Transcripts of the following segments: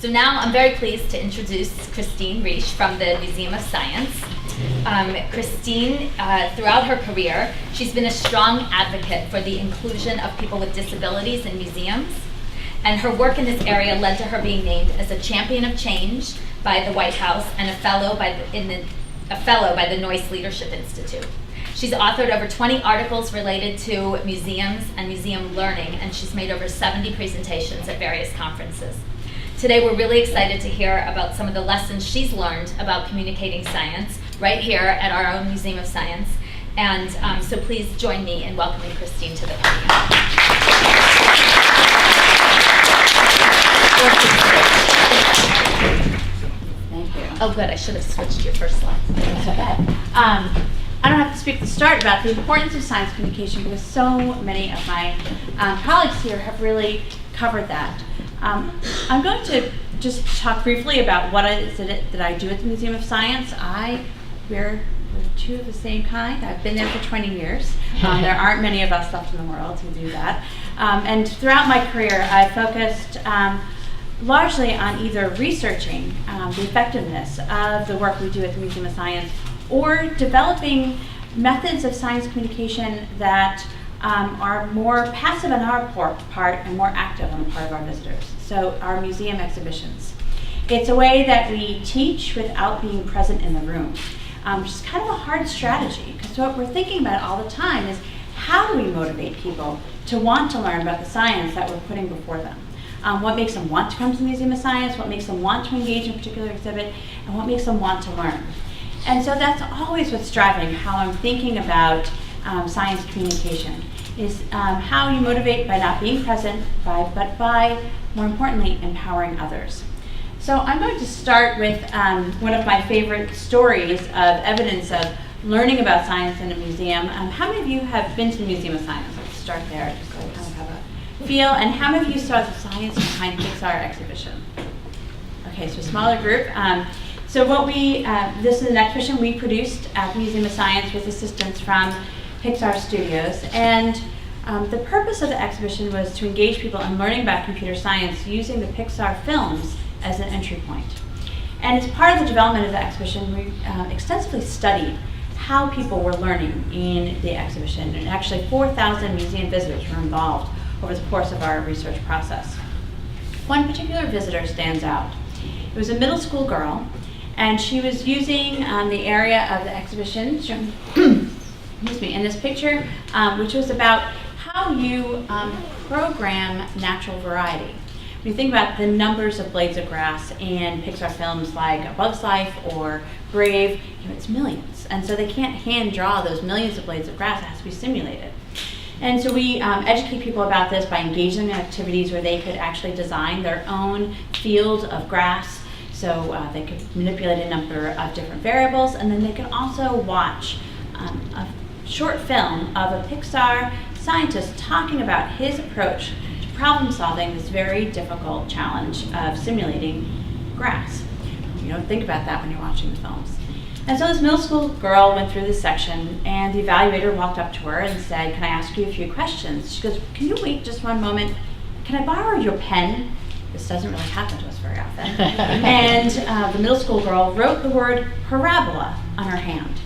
So now I'm very pleased to introduce Christine Reich from the Museum of Science. Christine, throughout her career, she's been a strong advocate for the inclusion of people with disabilities in museums. And her work in this area led to her being named as a champion of change by the White House and a fellow by the Noyce Leadership Institute. She's authored over 20 articles related to museums and museum learning, and she's made over 70 presentations at various conferences. Today we're really excited to hear about some of the lessons she's learned about communicating science right here at our own Museum of Science. And so please join me in welcoming Christine to the podium. Thank you. Oh good, I should have switched your first slide. That's okay. I don't have to speak at the start about the importance of science communication because so many of my colleagues here have really covered that. I'm going to just talk briefly about what is it that I do at the Museum of Science. We're two of the same kind. I've been there for 20 years. There aren't many of us left in the world who do that. And throughout my career, I focused largely on either researching the effectiveness of the work we do at the Museum of Science or developing methods of science communication that are more passive on our part and more active on the part of our visitors. So our museum exhibitions. It's a way that we teach without being present in the room, which is kind of a hard strategy because what we're thinking about all the time is how do we motivate people to want to learn about the science that we're putting before them? What makes them want to come to the Museum of Science, what makes them want to engage in a particular exhibit, and what makes them want to learn. And so that's always what's driving how I'm thinking about science communication, is how you motivate by not being present, but by, more importantly, empowering others. So I'm going to start with one of my favorite stories of evidence of learning about science in a museum. How many of you have been to the Museum of Science? Let's start there, just so I kind of have a feel. And how many of you saw the Science Behind Pixar exhibition? Okay, so a smaller group. So what this is an exhibition we produced at the Museum of Science with assistance from Pixar Studios. And the purpose of the exhibition was to engage people in learning about computer science using the Pixar films as an entry point. And as part of the development of the exhibition, we extensively studied how people were learning in the exhibition. And actually 4,000 museum visitors were involved over the course of our research process. One particular visitor stands out. It was a middle school girl, and she was using the area of the exhibition, excuse me, in this picture, which was about how you program natural variety. When you think about the numbers of blades of grass in Pixar films like A Bug's Life or Brave, it's millions. And so they can't hand draw those millions of blades of grass, it has to be simulated. And so we educate people about this by engaging them in activities where they could actually design their own field of grass. So they could manipulate a number of different variables, and then they could also watch a short film of a Pixar scientist talking about his approach to problem solving this very difficult challenge of simulating grass. You don't think about that when you're watching the films. And so this middle school girl went through this section, and the evaluator walked up to her and said, "Can I ask you a few questions?" She goes, "Can you wait just one moment? Can I borrow your pen?" This doesn't really happen to us very often. And the middle school girl wrote the word parabola on her hand.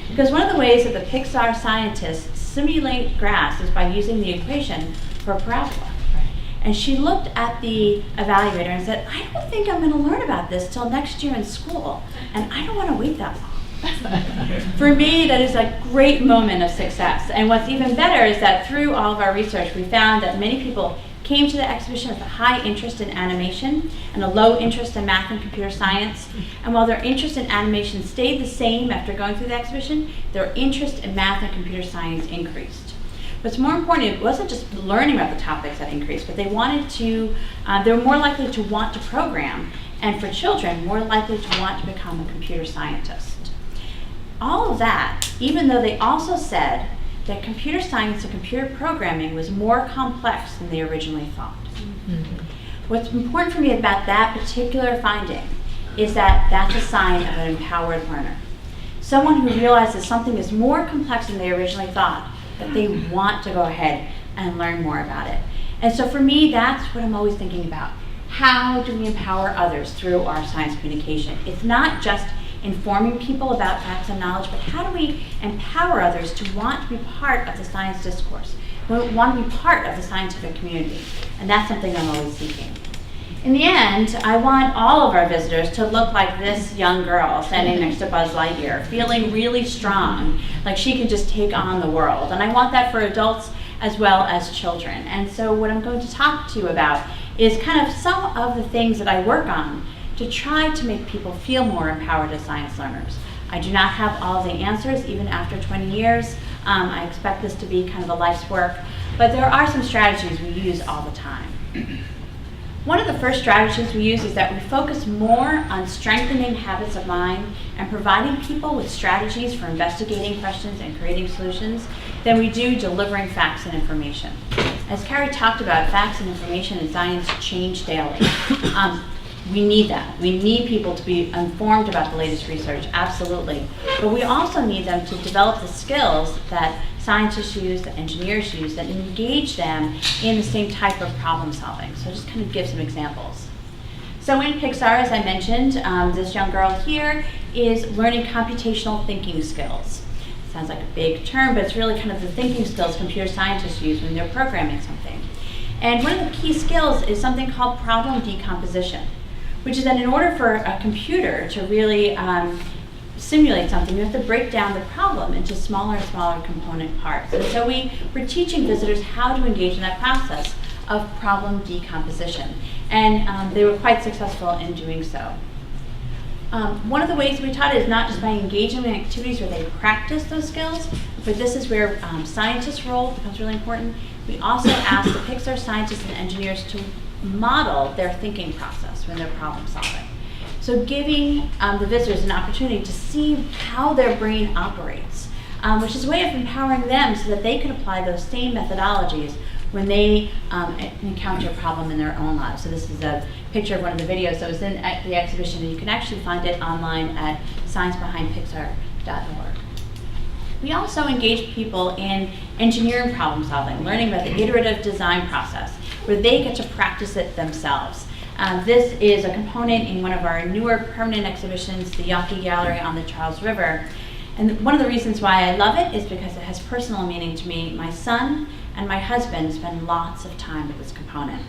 Because one of the ways that the Pixar scientists simulate grass is by using the equation for a parabola. And she looked at the evaluator and said, "I don't think I'm going to learn about this till next year in school, and I don't want to wait that long." For me, that is a great moment of success. And what's even better is that through all of our research, we found that many people came to the exhibition with a high interest in animation and a low interest in math and computer science. And while their interest in animation stayed the same after going through the exhibition, their interest in math and computer science increased. What's more important, it wasn't just learning about the topics that increased, but they wanted to, they were more likely to want to program, and for children, more likely to want to become a computer scientist. All of that, even though they also said that computer science and computer programming was more complex than they originally thought. Mm-hmm. What's important for me about that particular finding is that that's a sign of an empowered learner. Someone who realizes something is more complex than they originally thought, but they want to go ahead and learn more about it. And so for me, that's what I'm always thinking about. how do we empower others through our science communication? It's not just informing people about facts and knowledge, but how do we empower others to want to be part of the science discourse, want to be part of the scientific community? And that's something I'm always seeking. In the end, I want all of our visitors to look like this young girl standing next to Buzz Lightyear, feeling really strong, like she can just take on the world. And I want that for adults as well as children. And so what I'm going to talk to you about is kind of some of the things that I work on to try to make people feel more empowered as science learners. I do not have all the answers, even after 20 years. I expect this to be kind of a life's work, but there are some strategies we use all the time. One of the first strategies we use is that we focus more on strengthening habits of mind and providing people with strategies for investigating questions and creating solutions than we do delivering facts and information. As Carrie talked about, facts and information in science change daily. We need that. We need people to be informed about the latest research, absolutely. But we also need them to develop the skills that scientists use, that engineers use, that engage them in the same type of problem solving. So I'll just kind of give some examples. So in Pixar, as I mentioned, this young girl here is learning computational thinking skills. Sounds like a big term, but it's really kind of the thinking skills computer scientists use when they're programming something. And one of the key skills is something called problem decomposition, which is that in order for a computer to really simulate something, you have to break down the problem into smaller and smaller component parts. And so we're teaching visitors how to engage in that process of problem decomposition. And they were quite successful in doing so. One of the ways we taught it is not just by engaging in activities where they practice those skills, but this is where scientists' role becomes really important. We also ask the Pixar scientists and engineers to model their thinking process when they're problem solving. So giving the visitors an opportunity to see how their brain operates, which is a way of empowering them so that they can apply those same methodologies when they encounter a problem in their own lives. So this is a picture of one of the videos that was in the exhibition, and you can actually find it online at sciencebehindpixar.org. We also engage people in engineering problem solving, learning about the iterative design process, where they get to practice it themselves. This is a component in one of our newer permanent exhibitions, the Yonke Gallery on the Charles River. And one of the reasons why I love it is because it has personal meaning to me. My son and my husband spend lots of time with this component.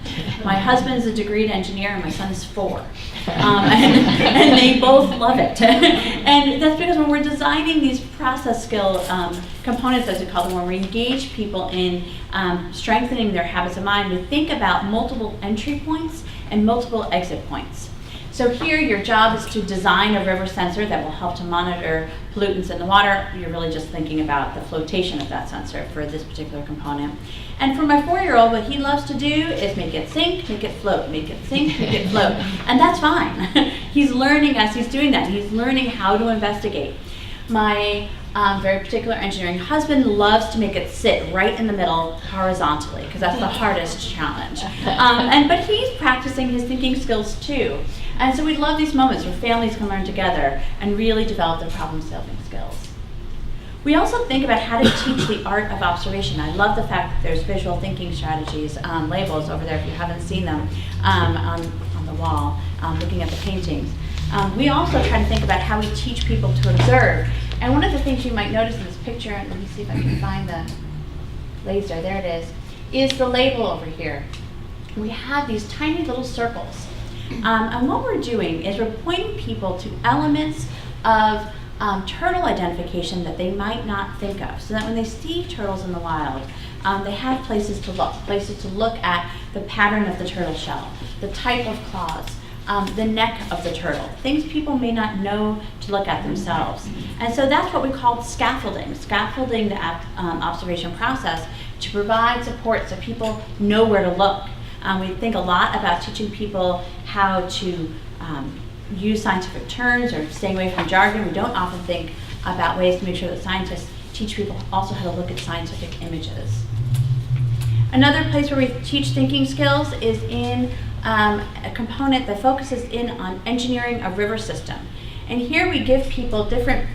My husband is a degreed engineer and my son is 4. And they both love it. And that's because when we're designing these process skill components, as we call them, when we engage people in strengthening their habits of mind, we think about multiple entry points and multiple exit points. So here, your job is to design a river sensor that will help to monitor pollutants in the water. You're really just thinking about the flotation of that sensor for this particular component. And for my 4-year-old, what he loves to do is make it sink, make it float, make it sink, make it float. And that's fine. He's learning as he's doing that. He's learning how to investigate. My very particular engineering husband loves to make it sit right in the middle horizontally, because that's the hardest challenge. But he's practicing his thinking skills too. And so we love these moments where families can learn together and really develop their problem-solving skills. We also think about how to teach the art of observation. I love the fact that there's visual thinking strategies, labels over there if you haven't seen them on the wall, looking at the paintings. We also try to think about how we teach people to observe. And one of the things you might notice in this picture, and let me see if I can find the laser, there it is the label over here. We have these tiny little circles. And what we're doing is we're pointing people to elements of turtle identification that they might not think of, so that when they see turtles in the wild, they have places to look at the pattern of the turtle shell, the type of claws, the neck of the turtle, things people may not know to look at themselves. And so that's what we call scaffolding the observation process to provide support so people know where to look. We think a lot about teaching people how to use scientific terms or staying away from jargon. We don't often think about ways to make sure that scientists teach people also how to look at scientific images. Another place where we teach thinking skills is in a component that focuses in on engineering a river system. And here we give people different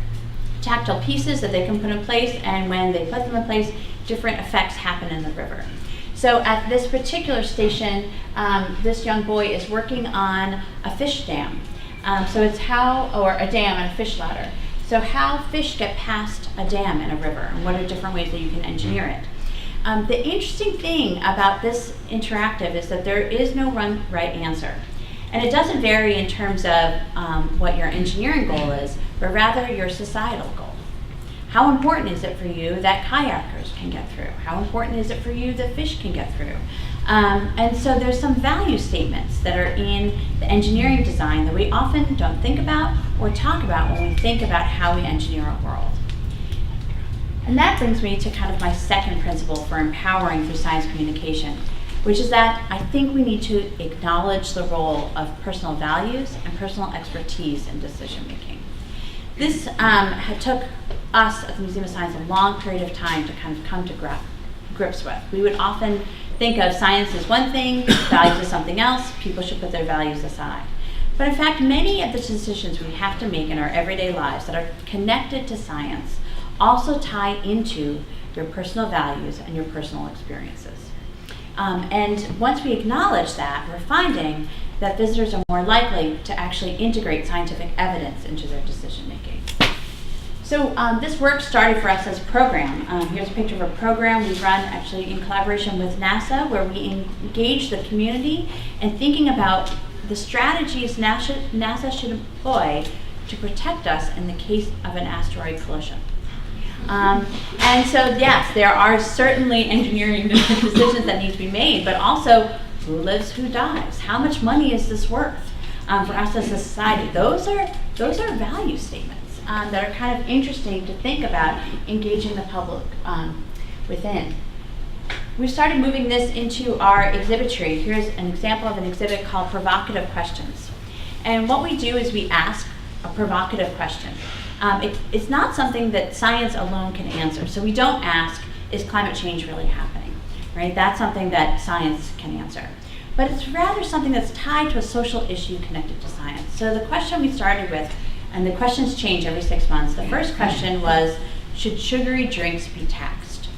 tactile pieces that they can put in place, and when they put them in place, different effects happen in the river. So at this particular station, this young boy is working on a fish dam. So it's or a dam and a fish ladder. So how fish get past a dam in a river, and what are different ways that you can engineer it. The interesting thing about this interactive is that there is no one right answer. And it doesn't vary in terms of what your engineering goal is, but rather your societal goal. How important is it for you that kayakers can get through? How important is it for you that fish can get through? And so there's some value statements that are in the engineering design that we often don't think about or talk about when we think about how we engineer our world. And that brings me to kind of my second principle for empowering through science communication, which is that I think we need to acknowledge the role of personal values and personal expertise in decision making. This took us at the Museum of Science a long period of time to kind of come to grips with. We would often think of science as one thing, values as something else, people should put their values aside. But in fact, many of the decisions we have to make in our everyday lives that are connected to science also tie into your personal values and your personal experiences. And once we acknowledge that, we're finding that visitors are more likely to actually integrate scientific evidence into their decision making. So this work started for us as a program. Here's a picture of a program we run actually in collaboration with NASA, where we engage the community in thinking about the strategies NASA should employ to protect us in the case of an asteroid collision. And so yes, there are certainly engineering decisions that need to be made, but also who lives, who dies? How much money is this worth for us as a society? Those are value statements that are kind of interesting to think about engaging the public within. We started moving this into our exhibitry. Here's an example of an exhibit called Provocative Questions. And what we do is we ask a provocative question. It's not something that science alone can answer. So we don't ask, is climate change really happening? Right? That's something that science can answer. But it's rather something that's tied to a social issue connected to science. So the question we started with, and the questions change every 6 months. The first question was, should sugary drinks be taxed?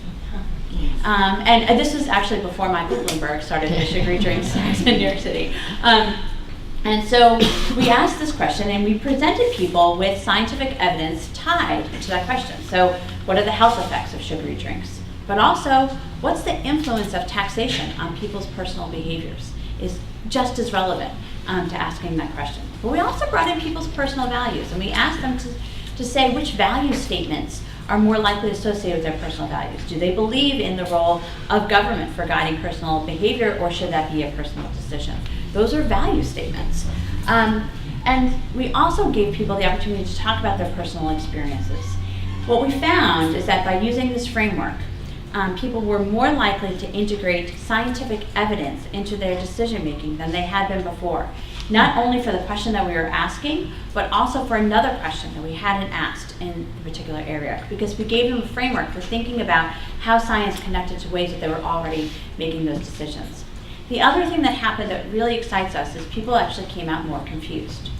And this was actually before Michael Bloomberg started the sugary drinks tax in New York City. And so we asked this question, and we presented people with scientific evidence tied to that question. So what are the health effects of sugary drinks? But also, what's the influence of taxation on people's personal behaviors is just as relevant to asking that question. But we also brought in people's personal values, and we asked them to say which value statements are more likely associated with their personal values. Do they believe in the role of government for guiding personal behavior, or should that be a personal decision? Those are value statements. And we also gave people the opportunity to talk about their personal experiences. What we found is that by using this framework, people were more likely to integrate scientific evidence into their decision making than they had been before. Not only for the question that we were asking, but also for another question that we hadn't asked in a particular area, because we gave them a framework for thinking about how science connected to ways that they were already making those decisions. The other thing that happened that really excites us is people actually came out more confused.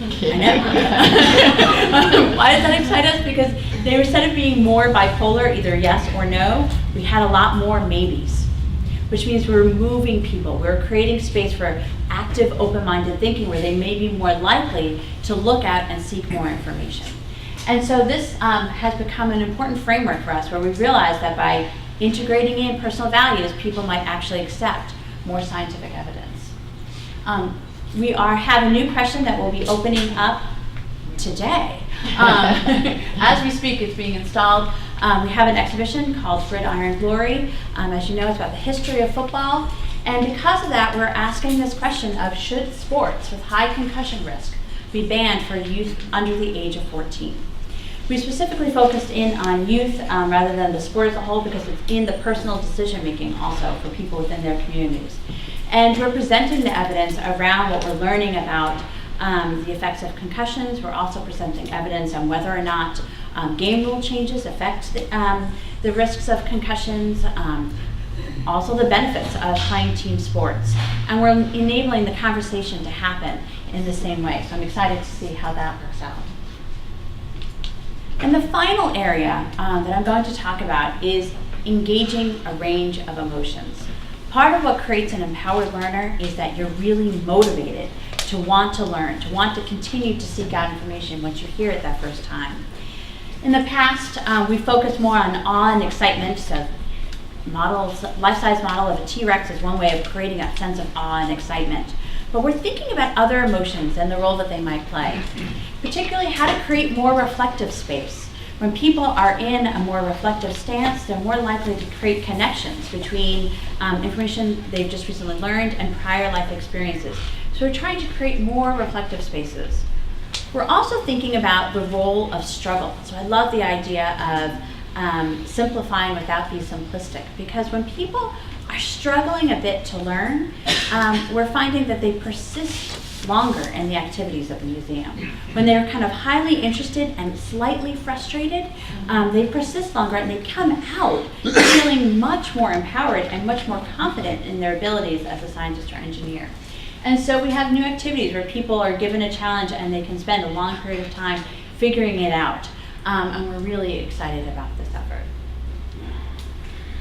I know. Why does that excite us? Because instead of being more bipolar, either yes or no, we had a lot more maybes, which means we were moving people. We were creating space for active, open-minded thinking where they may be more likely to look at and seek more information. And so this has become an important framework for us, where we realized that by integrating in personal values, people might actually accept more scientific evidence. We have a new question that will be opening up today. As we speak, it's being installed. We have an exhibition called Gridiron Glory. As you know, it's about the history of football. And because of that, we're asking this question of, should sports with high concussion risk be banned for youth under the age of 14? We specifically focused in on youth rather than the sport as a whole, because it's in the personal decision making also for people within their communities. And we're presenting the evidence around what we're learning about the effects of concussions. We're also presenting evidence on whether or not game rule changes affect the risks of concussions, also the benefits of playing team sports. And we're enabling the conversation to happen in the same way. So I'm excited to see how that works out. And the final area that I'm going to talk about is engaging a range of emotions. Part of what creates an empowered learner is that you're really motivated to want to learn, to want to continue to seek out information once you hear it that first time. In the past, we focused more on awe and excitement. So life-size model of a T-Rex is one way of creating that sense of awe and excitement. But we're thinking about other emotions and the role that they might play, particularly how to create more reflective space. When people are in a more reflective stance, they're more likely to create connections between information they've just recently learned and prior life experiences. So we're trying to create more reflective spaces. We're also thinking about the role of struggle. So I love the idea of simplifying without being simplistic, because when people are struggling a bit to learn, we're finding that they persist longer in the activities of the museum. When they're kind of highly interested and slightly frustrated, they persist longer and they come out feeling much more empowered and much more confident in their abilities as a scientist or engineer. And so we have new activities where people are given a challenge and they can spend a long period of time figuring it out. And we're really excited about this effort.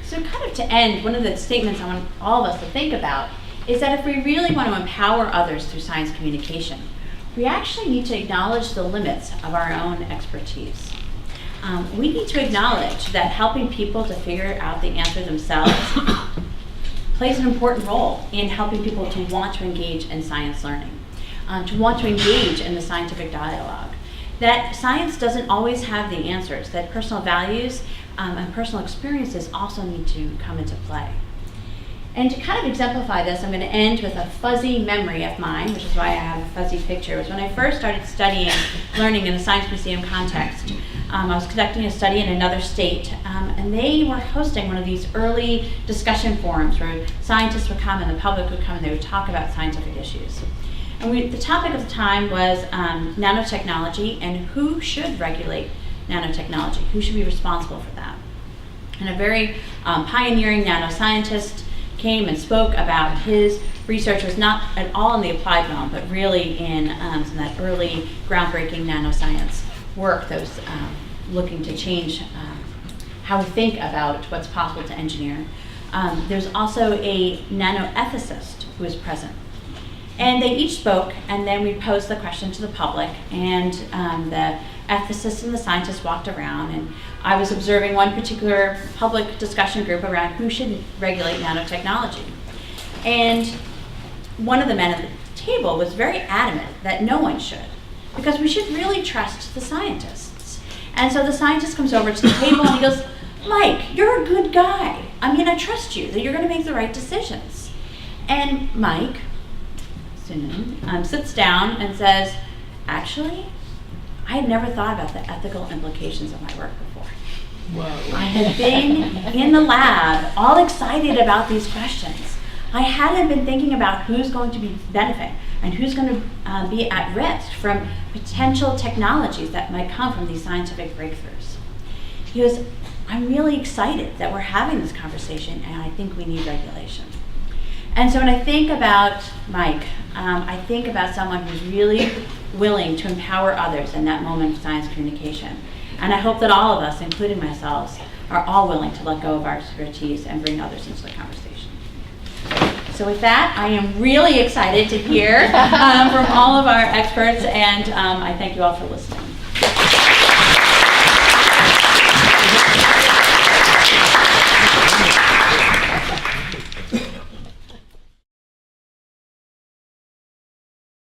So kind of to end, one of the statements I want all of us to think about is that if we really want to empower others through science communication, we actually need to acknowledge the limits of our own expertise. We need to acknowledge that helping people to figure out the answer themselves plays an important role in helping people to want to engage in science learning, to want to engage in the scientific dialogue. That science doesn't always have the answers, that personal values and personal experiences also need to come into play. And to kind of exemplify this, I'm going to end with a fuzzy memory of mine, which is why I have a fuzzy picture. It was when I first started studying learning in a science museum context. I was conducting a study in another state, and they were hosting one of these early discussion forums where scientists would come and the public would come and they would talk about scientific issues. And the topic of the time was nanotechnology and who should regulate nanotechnology, who should be responsible for that. And a very pioneering nanoscientist came and spoke about his research was not at all in the applied realm, but really in some of that early groundbreaking nanoscience work that was looking to change how we think about what's possible to engineer. There's also a nanoethicist who was present. And they each spoke, and then we posed the question to the public, and the ethicists and the scientists walked around, and I was observing one particular public discussion group around who should regulate nanotechnology. And one of the men at the table was very adamant that no one should, because we should really trust the scientists. And so the scientist comes over to the table and he goes, "Mike, you're a good guy. I mean, I trust you that you're going to make the right decisions." And Mike sits down and says, "Actually, I had never thought about the ethical implications of my work before. Whoa. I had been in the lab all excited about these questions. I hadn't been thinking about who's going to be benefiting and who's going to be at risk from potential technologies that might come from these scientific breakthroughs." He goes, "I'm really excited that we're having this conversation, and I think we need regulation." And so when I think about Mike, I think about someone who's really willing to empower others in that moment of science communication. And I hope that all of us, including myself, are all willing to let go of our expertise and bring others into the conversation. So with that, I am really excited to hear from all of our experts, and I thank you all for listening.